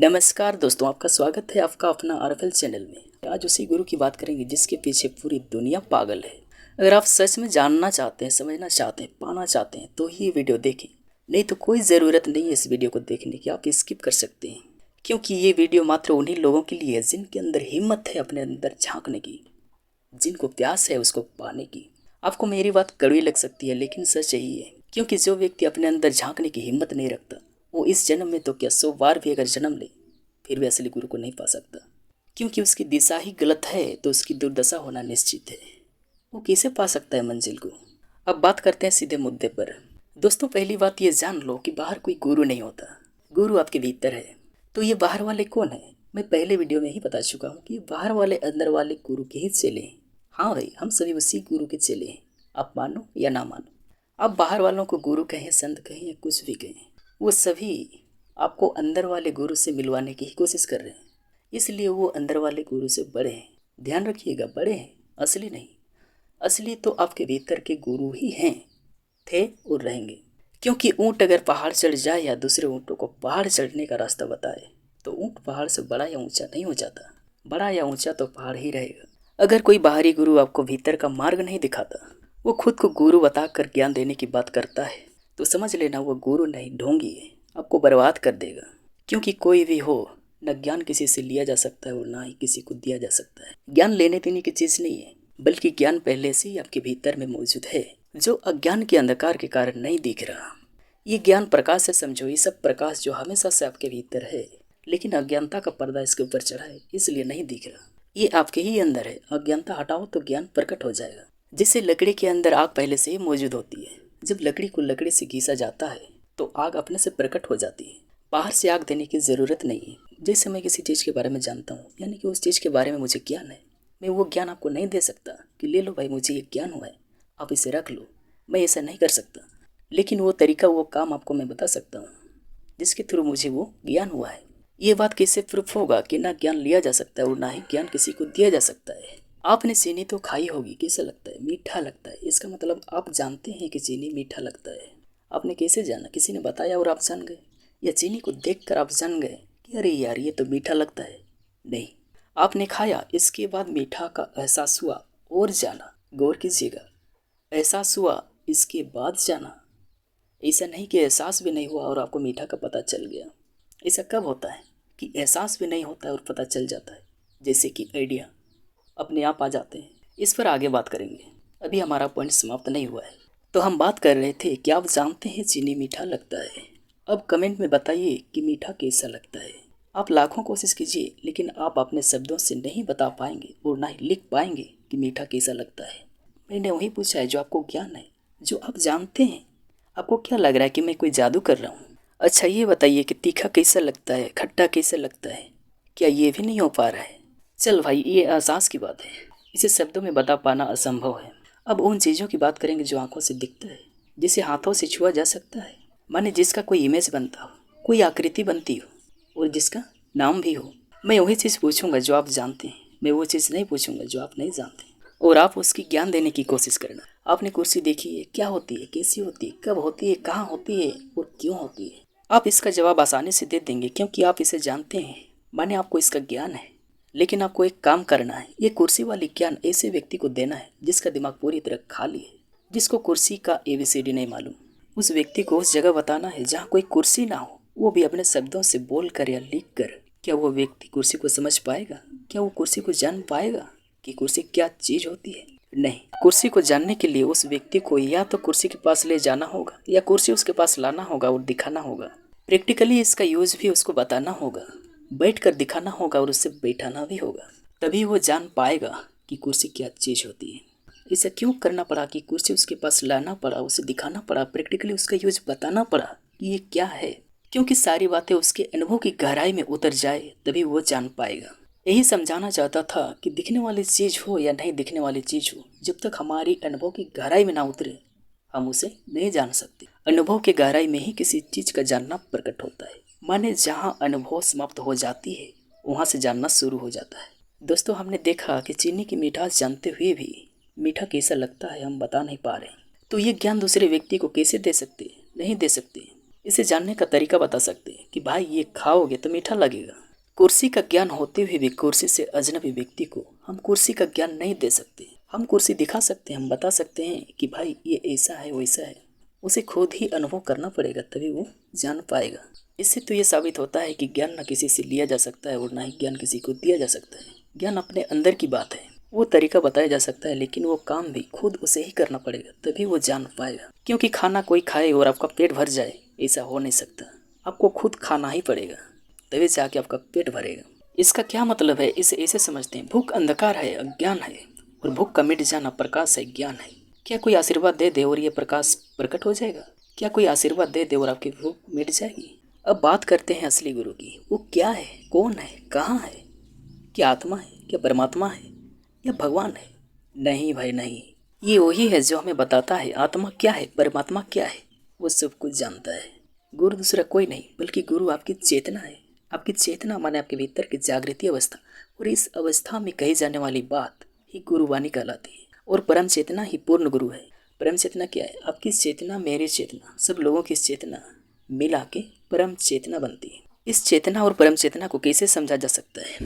नमस्कार दोस्तों, आपका स्वागत है आपका अपना आरएफएल चैनल में। आज उसी गुरु की बात करेंगे जिसके पीछे पूरी दुनिया पागल है। अगर आप सच में जानना चाहते हैं, समझना चाहते हैं, पाना चाहते हैं तो ही वीडियो देखें, नहीं तो कोई ज़रूरत नहीं है इस वीडियो को देखने की, आप स्किप कर सकते हैं। क्योंकि ये वीडियो मात्र उन्हीं लोगों के लिए है जिनके अंदर हिम्मत है अपने अंदर झाँकने की, जिनको प्यास है उसको पाने की। आपको मेरी बात कड़वी लग सकती है लेकिन सच यही है, क्योंकि जो व्यक्ति अपने अंदर झाँकने की हिम्मत नहीं रखता वो इस जन्म में तो क्या 100 बार भी अगर जन्म ले फिर भी असली गुरु को नहीं पा सकता। क्योंकि उसकी दिशा ही गलत है तो उसकी दुर्दशा होना निश्चित है। वो कैसे पा सकता है मंजिल को। अब बात करते हैं सीधे मुद्दे पर। दोस्तों, पहली बात ये जान लो कि बाहर कोई गुरु नहीं होता, गुरु आपके भीतर है। तो ये बाहर वाले कौन है? मैं पहले वीडियो में ही बता चुका हूँ कि बाहर वाले अंदर वाले गुरु के ही चेले हैं। हाँ भाई, हम सभी उसी गुरु के चेले हैं, आप मानो या ना मानो। आप बाहर वालों को गुरु कहें, संत कहें या कुछ भी कहें, वो सभी आपको अंदर वाले गुरु से मिलवाने की ही कोशिश कर रहे हैं। इसलिए वो अंदर वाले गुरु से बड़े हैं। ध्यान रखिएगा, बड़े हैं, असली नहीं। असली तो आपके भीतर के गुरु ही हैं, थे और रहेंगे। क्योंकि ऊँट अगर पहाड़ चढ़ जाए या दूसरे ऊँटों को पहाड़ चढ़ने का रास्ता बताए तो ऊँट पहाड़ से बड़ा या ऊंचा नहीं हो जाता। बड़ा या ऊंचा तो पहाड़ ही रहेगा। अगर कोई बाहरी गुरु आपको भीतर का मार्ग नहीं दिखाता, वो खुद को गुरु बताकर ज्ञान देने की बात करता है, तो समझ लेना वो गुरु नहीं, ढोंगी है, आपको बर्बाद कर देगा। क्योंकि कोई भी हो, न ज्ञान किसी से लिया जा सकता है और ना ही किसी को दिया जा सकता है। ज्ञान लेने देने की चीज़ नहीं है, बल्कि ज्ञान पहले से ही आपके भीतर में मौजूद है, जो अज्ञान के अंधकार के कारण नहीं दिख रहा। ये ज्ञान प्रकाश से समझो, ये सब प्रकाश जो हमेशा से आपके भीतर है, लेकिन अज्ञानता का पर्दा इसके ऊपर चढ़ा है इसलिए नहीं दिख रहा। ये आपके ही अंदर है। अज्ञानता हटाओ तो ज्ञान प्रकट हो जाएगा। जिससे लकड़ी के अंदर आग पहले से ही मौजूद होती है। जब लकड़ी को लकड़ी से घिसा जाता है तो आग अपने से प्रकट हो जाती है। बाहर से आग देने की ज़रूरत नहीं है। जैसे मैं किसी चीज़ के बारे में जानता हूँ, यानी कि उस चीज़ के बारे में मुझे ज्ञान है, मैं वो ज्ञान आपको नहीं दे सकता कि ले लो भाई मुझे ये ज्ञान हुआ है, आप इसे रख लो। मैं ऐसा नहीं कर सकता। लेकिन वो तरीका, वो काम आपको मैं बता सकता हूँ जिसके थ्रू मुझे वो ज्ञान हुआ है। ये बात कैसे प्रूफ होगा कि ना ज्ञान लिया जा सकता है और ना ही ज्ञान किसी को दिया जा सकता है। आपने चीनी तो खाई होगी, कैसा लगता है? मीठा लगता है। इसका मतलब आप जानते हैं कि चीनी मीठा लगता है। आपने कैसे जाना? किसी ने बताया और आप जान गए? या चीनी को देखकर आप जान गए कि अरे यार ये तो मीठा लगता है? नहीं, आपने खाया, इसके बाद मीठा का एहसास हुआ और जाना। गौर कीजिएगा, एहसास हुआ इसके बाद जाना। ऐसा नहीं कि एहसास भी नहीं हुआ और आपको मीठा का पता चल गया। ऐसा कब होता है कि एहसास भी नहीं होता है और पता चल जाता है, जैसे कि आइडिया अपने आप आ जाते हैं। इस पर आगे बात करेंगे, अभी हमारा पॉइंट समाप्त नहीं हुआ है। तो हम बात कर रहे थे कि आप जानते हैं चीनी मीठा लगता है। अब कमेंट में बताइए कि मीठा कैसा लगता है। आप लाखों कोशिश कीजिए लेकिन आप अपने शब्दों से नहीं बता पाएंगे और ना ही लिख पाएंगे कि मीठा कैसा लगता है। मैंने वही पूछा है जो आपको ज्ञान है, जो आप जानते हैं। आपको क्या लग रहा है कि मैं कोई जादू कर रहा हूँ? अच्छा ये बताइए कि तीखा कैसा लगता है, खट्टा कैसा लगता है? क्या ये भी नहीं हो पा रहा है? चल भाई, ये एहसास की बात है, इसे शब्दों में बता पाना असंभव है। अब उन चीज़ों की बात करेंगे जो आंखों से दिखता है, जिसे हाथों से छुआ जा सकता है, माने जिसका कोई इमेज बनता हो, कोई आकृति बनती हो और जिसका नाम भी हो। मैं वही चीज़ पूछूंगा जो आप जानते हैं, मैं वो चीज़ नहीं पूछूंगा जो आप नहीं जानते, और आप उसकी ज्ञान देने की कोशिश करना। आपने कुर्सी देखी है, क्या होती है, कैसी होती है, कब होती है, कहाँ होती है और क्यों होती है? आप इसका जवाब आसानी से दे देंगे क्योंकि आप इसे जानते हैं, माने आपको इसका ज्ञान है। लेकिन आपको एक काम करना है, ये कुर्सी वाली ज्ञान ऐसे व्यक्ति को देना है जिसका दिमाग पूरी तरह खाली है, जिसको कुर्सी का ABCD नहीं मालूम। उस व्यक्ति को उस जगह बताना है जहाँ कोई कुर्सी ना हो, वो भी अपने शब्दों से बोल कर या लिख कर। क्या वो व्यक्ति कुर्सी को समझ पाएगा? क्या वो कुर्सी को जान पाएगा कि कुर्सी क्या चीज़ होती है? नहीं। कुर्सी को जानने के लिए उस व्यक्ति को या तो कुर्सी के पास ले जाना होगा या कुर्सी उसके पास लाना होगा और दिखाना होगा। प्रैक्टिकली इसका यूज भी उसको बताना होगा, बैठ कर दिखाना होगा और उससे बैठाना भी होगा। तभी वो जान पाएगा कि कुर्सी क्या चीज़ होती है। इसे क्यों करना पड़ा कि कुर्सी उसके पास लाना पड़ा, उसे दिखाना पड़ा, प्रैक्टिकली उसका यूज बताना पड़ा कि ये क्या है? क्योंकि सारी बातें उसके अनुभव की गहराई में उतर जाए तभी वो जान पाएगा। यही समझाना चाहता था कि दिखने वाली चीज़ हो या नहीं दिखने वाली चीज़ हो, जब तक हमारी अनुभव की गहराई में ना उतरे हम उसे नहीं जान सकते। अनुभव के गहराई में ही किसी चीज़ का जानना प्रकट होता है, माने जहाँ अनुभव समाप्त हो जाती है वहाँ से जानना शुरू हो जाता है। दोस्तों, हमने देखा कि चीनी की मिठास जानते हुए भी मीठा कैसा लगता है हम बता नहीं पा रहे। तो ये ज्ञान दूसरे व्यक्ति को कैसे दे सकते? नहीं दे सकते। इसे जानने का तरीका बता सकते हैं कि भाई ये खाओगे तो मीठा लगेगा। कुर्सी का ज्ञान होते हुए भी कुर्सी से अजनबी व्यक्ति को हम कुर्सी का ज्ञान नहीं दे सकते। हम कुर्सी दिखा सकते हैं, हम बता सकते हैं कि भाई ये ऐसा है वैसा है। उसे खुद ही अनुभव करना पड़ेगा तभी वो जान पाएगा। इससे तो ये साबित होता है कि ज्ञान न किसी से लिया जा सकता है और ना ही ज्ञान किसी को दिया जा सकता है। ज्ञान अपने अंदर की बात है। वो तरीका बताया जा सकता है लेकिन वो काम भी खुद उसे ही करना पड़ेगा तभी वो जान पाएगा। क्योंकि खाना कोई खाए और आपका पेट भर जाए ऐसा हो नहीं सकता। आपको खुद खाना ही पड़ेगा तभी जाके आपका पेट भरेगा। इसका क्या मतलब है, इसे ऐसे समझते हैं, भूख अंधकार है, अज्ञान है, और भूख का मिट जाना प्रकाश है, ज्ञान है। क्या कोई आशीर्वाद दे दे और ये प्रकाश प्रकट हो जाएगा? क्या कोई आशीर्वाद दे दे और आपकी भूख मिट जाएगी? अब बात करते हैं असली गुरु की। वो क्या है, कौन है, कहाँ है? क्या आत्मा है, क्या परमात्मा है, या भगवान है? नहीं भाई नहीं, ये वही है जो हमें बताता है आत्मा क्या है, परमात्मा क्या है। वो सब कुछ जानता है। गुरु दूसरा कोई नहीं बल्कि गुरु आपकी चेतना है। आपकी चेतना माने आपके भीतर की जागृति अवस्था, और इस अवस्था में कही जाने वाली बात ही गुरुवाणी कहलाती है। और परम चेतना ही पूर्ण गुरु है। परम चेतना क्या है? आपकी चेतना, मेरी चेतना, सब लोगों की चेतना मिला के परम चेतना बनती है। इस चेतना और परम चेतना को कैसे समझा जा सकता है?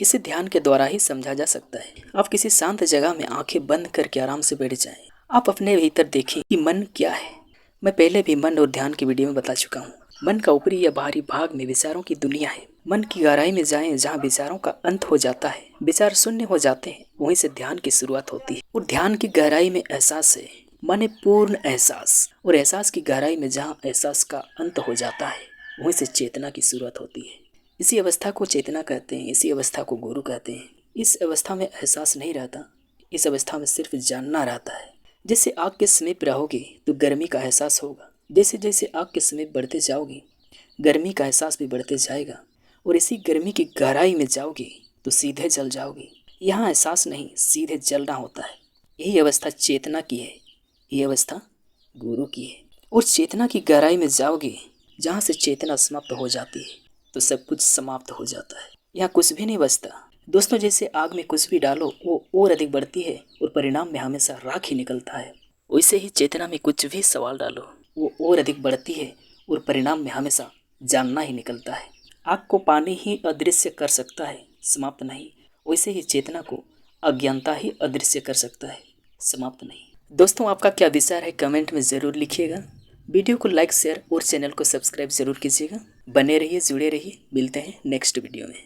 इसे ध्यान के द्वारा ही समझा जा सकता है। आप किसी शांत जगह में आंखें बंद करके आराम से बैठ जाएं। आप अपने भीतर देखें कि मन क्या है। मैं पहले भी मन और ध्यान की वीडियो में बता चुका हूँ। मन का ऊपरी या बाहरी भाग में विचारों की दुनिया है। मन की गहराई में जाएं जहाँ विचारों का अंत हो जाता है, विचार शून्य हो जाते हैं, वहीं से ध्यान की शुरुआत होती है। और ध्यान की गहराई में एहसास है, माने पूर्ण एहसास। और एहसास की गहराई में जहाँ एहसास का अंत हो जाता है, वहीं से चेतना की शुरुआत होती है। इसी अवस्था को चेतना कहते हैं, इसी अवस्था को गुरु कहते हैं। इस अवस्था में एहसास नहीं रहता, इस अवस्था में सिर्फ जानना रहता है। जैसे आग के समीप रहोगे तो गर्मी का एहसास होगा, जैसे जैसे आग के समीप बढ़ते जाओगे गर्मी का एहसास भी बढ़ते जाएगा, और इसी गर्मी की गहराई में जाओगे तो सीधे जल जाओगे। यहाँ एहसास नहीं, सीधे जलना होता है। यही अवस्था चेतना की है, ये अवस्था गुरु की है। और चेतना की गहराई में जाओगे जहाँ से चेतना समाप्त हो जाती है तो सब कुछ समाप्त हो जाता है। यहाँ कुछ भी नहीं बचता। दोस्तों, जैसे आग में कुछ भी डालो वो और अधिक बढ़ती है और परिणाम में हमेशा राख ही निकलता है, वैसे ही चेतना में कुछ भी सवाल डालो वो और अधिक बढ़ती है और परिणाम में हमेशा जानना ही निकलता है। आग को पानी ही अदृश्य कर सकता है, समाप्त नहीं। वैसे ही चेतना को अज्ञानता ही अदृश्य कर सकता है, समाप्त नहीं। दोस्तों, आपका क्या विचार है कमेंट में ज़रूर लिखिएगा। वीडियो को लाइक, शेयर और चैनल को सब्सक्राइब जरूर कीजिएगा। बने रहिए, जुड़े रहिए। मिलते हैं नेक्स्ट वीडियो में।